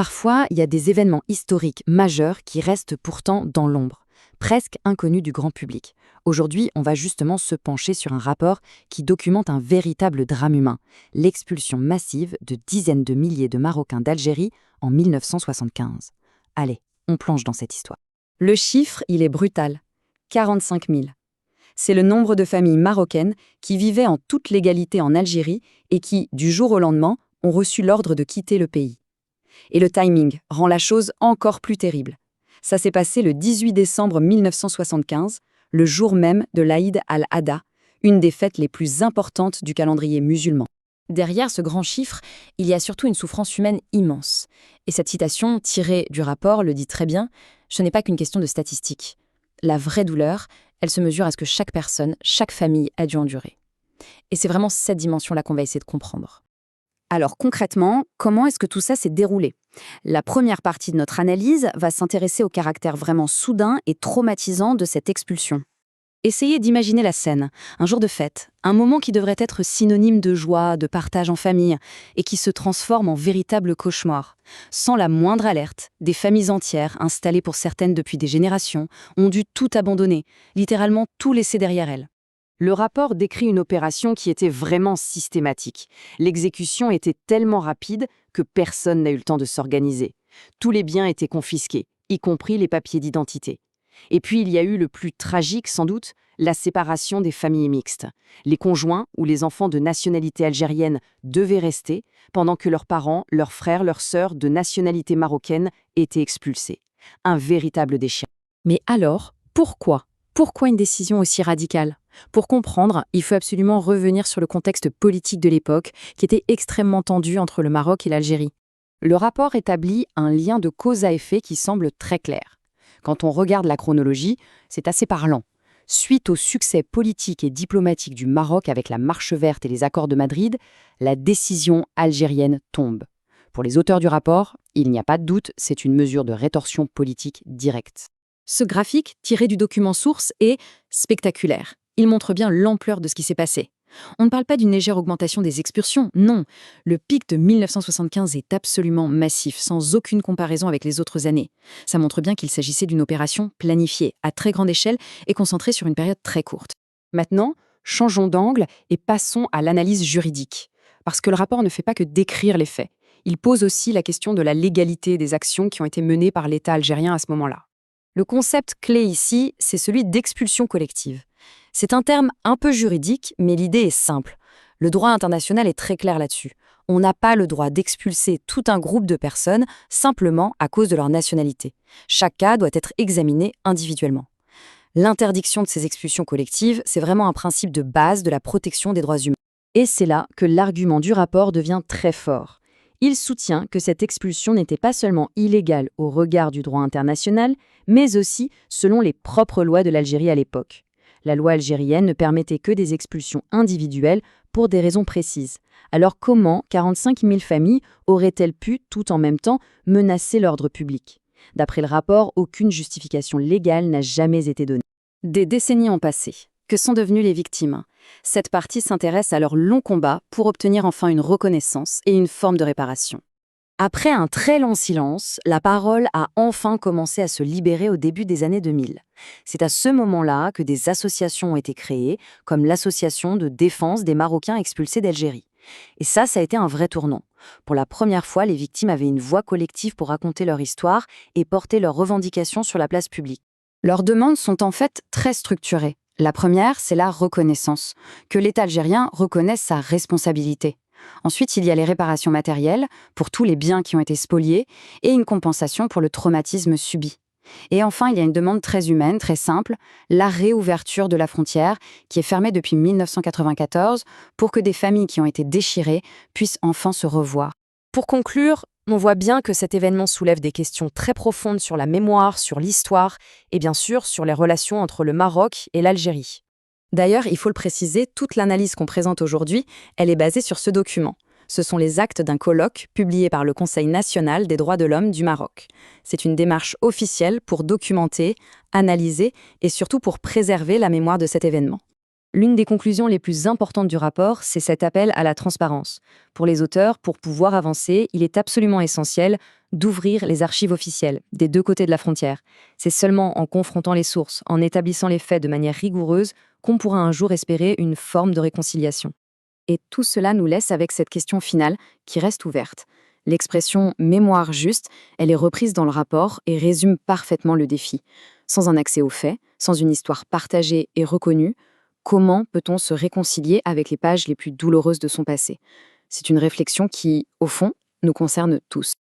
Parfois, il y a des événements historiques majeurs qui restent pourtant dans l'ombre, presque inconnus du grand public. Aujourd'hui, on va justement se pencher sur un rapport qui documente un véritable drame humain, l'expulsion massive de dizaines de milliers de Marocains d'Algérie en 1975. Allez, on plonge dans cette histoire. Le chiffre, il est brutal. 45 000. C'est le nombre de familles marocaines qui vivaient en toute légalité en Algérie et qui, du jour au lendemain, ont reçu l'ordre de quitter le pays. Et le timing rend la chose encore plus terrible. Ça s'est passé le 18 décembre 1975, le jour même de l'Aïd al-Adha, une des fêtes les plus importantes du calendrier musulman. Derrière ce grand chiffre, il y a surtout une souffrance humaine immense. Et cette citation, tirée du rapport, le dit très bien, ce n'est pas qu'une question de statistiques. La vraie douleur, elle se mesure à ce que chaque personne, chaque famille a dû endurer. Et c'est vraiment cette dimension-là qu'on va essayer de comprendre. Alors concrètement, comment est-ce que tout ça s'est déroulé? La première partie de notre analyse va s'intéresser au caractère vraiment soudain et traumatisant de cette expulsion. Essayez d'imaginer la scène, un jour de fête, un moment qui devrait être synonyme de joie, de partage en famille, et qui se transforme en véritable cauchemar. Sans la moindre alerte, des familles entières, installées pour certaines depuis des générations, ont dû tout abandonner, littéralement tout laisser derrière elles. Le rapport décrit une opération qui était vraiment systématique. L'exécution était tellement rapide que personne n'a eu le temps de s'organiser. Tous les biens étaient confisqués, y compris les papiers d'identité. Et puis il y a eu le plus tragique sans doute, la séparation des familles mixtes. Les conjoints ou les enfants de nationalité algérienne devaient rester, pendant que leurs parents, leurs frères, leurs sœurs de nationalité marocaine étaient expulsés. Un véritable déchirement. Mais alors, pourquoi? Pourquoi une décision aussi radicale? Pour comprendre, il faut absolument revenir sur le contexte politique de l'époque, qui était extrêmement tendu entre le Maroc et l'Algérie. Le rapport établit un lien de cause à effet qui semble très clair. Quand on regarde la chronologie, c'est assez parlant. Suite au succès politique et diplomatique du Maroc avec la Marche verte et les accords de Madrid, la décision algérienne tombe. Pour les auteurs du rapport, il n'y a pas de doute, c'est une mesure de rétorsion politique directe. Ce graphique, tiré du document source, est spectaculaire. Il montre bien l'ampleur de ce qui s'est passé. On ne parle pas d'une légère augmentation des expulsions, non. Le pic de 1975 est absolument massif, sans aucune comparaison avec les autres années. Ça montre bien qu'il s'agissait d'une opération planifiée, à très grande échelle et concentrée sur une période très courte. Maintenant, changeons d'angle et passons à l'analyse juridique. Parce que le rapport ne fait pas que décrire les faits. Il pose aussi la question de la légalité des actions qui ont été menées par l'État algérien à ce moment-là. Le concept clé ici, c'est celui d'expulsion collective. C'est un terme un peu juridique, mais l'idée est simple. Le droit international est très clair là-dessus. On n'a pas le droit d'expulser tout un groupe de personnes simplement à cause de leur nationalité. Chaque cas doit être examiné individuellement. L'interdiction de ces expulsions collectives, c'est vraiment un principe de base de la protection des droits humains. Et c'est là que l'argument du rapport devient très fort. Il soutient que cette expulsion n'était pas seulement illégale au regard du droit international, mais aussi selon les propres lois de l'Algérie à l'époque. La loi algérienne ne permettait que des expulsions individuelles pour des raisons précises. Alors comment 45 000 familles auraient-elles pu, tout en même temps, menacer l'ordre public? D'après le rapport, aucune justification légale n'a jamais été donnée. Des décennies ont passé. Que sont devenues les victimes? Cette partie s'intéresse à leur long combat pour obtenir enfin une reconnaissance et une forme de réparation. Après un très long silence, la parole a enfin commencé à se libérer au début des années 2000. C'est à ce moment-là que des associations ont été créées, comme l'Association de défense des Marocains expulsés d'Algérie. Et ça a été un vrai tournant. Pour la première fois, les victimes avaient une voix collective pour raconter leur histoire et porter leurs revendications sur la place publique. Leurs demandes sont en fait très structurées. La première, c'est la reconnaissance, que l'État algérien reconnaisse sa responsabilité. Ensuite, il y a les réparations matérielles pour tous les biens qui ont été spoliés et une compensation pour le traumatisme subi. Et enfin, il y a une demande très humaine, très simple, la réouverture de la frontière qui est fermée depuis 1994 pour que des familles qui ont été déchirées puissent enfin se revoir. Pour conclure, on voit bien que cet événement soulève des questions très profondes sur la mémoire, sur l'histoire et bien sûr sur les relations entre le Maroc et l'Algérie. D'ailleurs, il faut le préciser, toute l'analyse qu'on présente aujourd'hui, elle est basée sur ce document. Ce sont les actes d'un colloque publié par le Conseil national des droits de l'homme du Maroc. C'est une démarche officielle pour documenter, analyser et surtout pour préserver la mémoire de cet événement. L'une des conclusions les plus importantes du rapport, c'est cet appel à la transparence. Pour les auteurs, pour pouvoir avancer, il est absolument essentiel d'ouvrir les archives officielles des deux côtés de la frontière. C'est seulement en confrontant les sources, en établissant les faits de manière rigoureuse, qu'on pourra un jour espérer une forme de réconciliation. Et tout cela nous laisse avec cette question finale qui reste ouverte. L'expression mémoire juste, elle est reprise dans le rapport et résume parfaitement le défi. Sans un accès aux faits, sans une histoire partagée et reconnue, comment peut-on se réconcilier avec les pages les plus douloureuses de son passé? C'est une réflexion qui, au fond, nous concerne tous.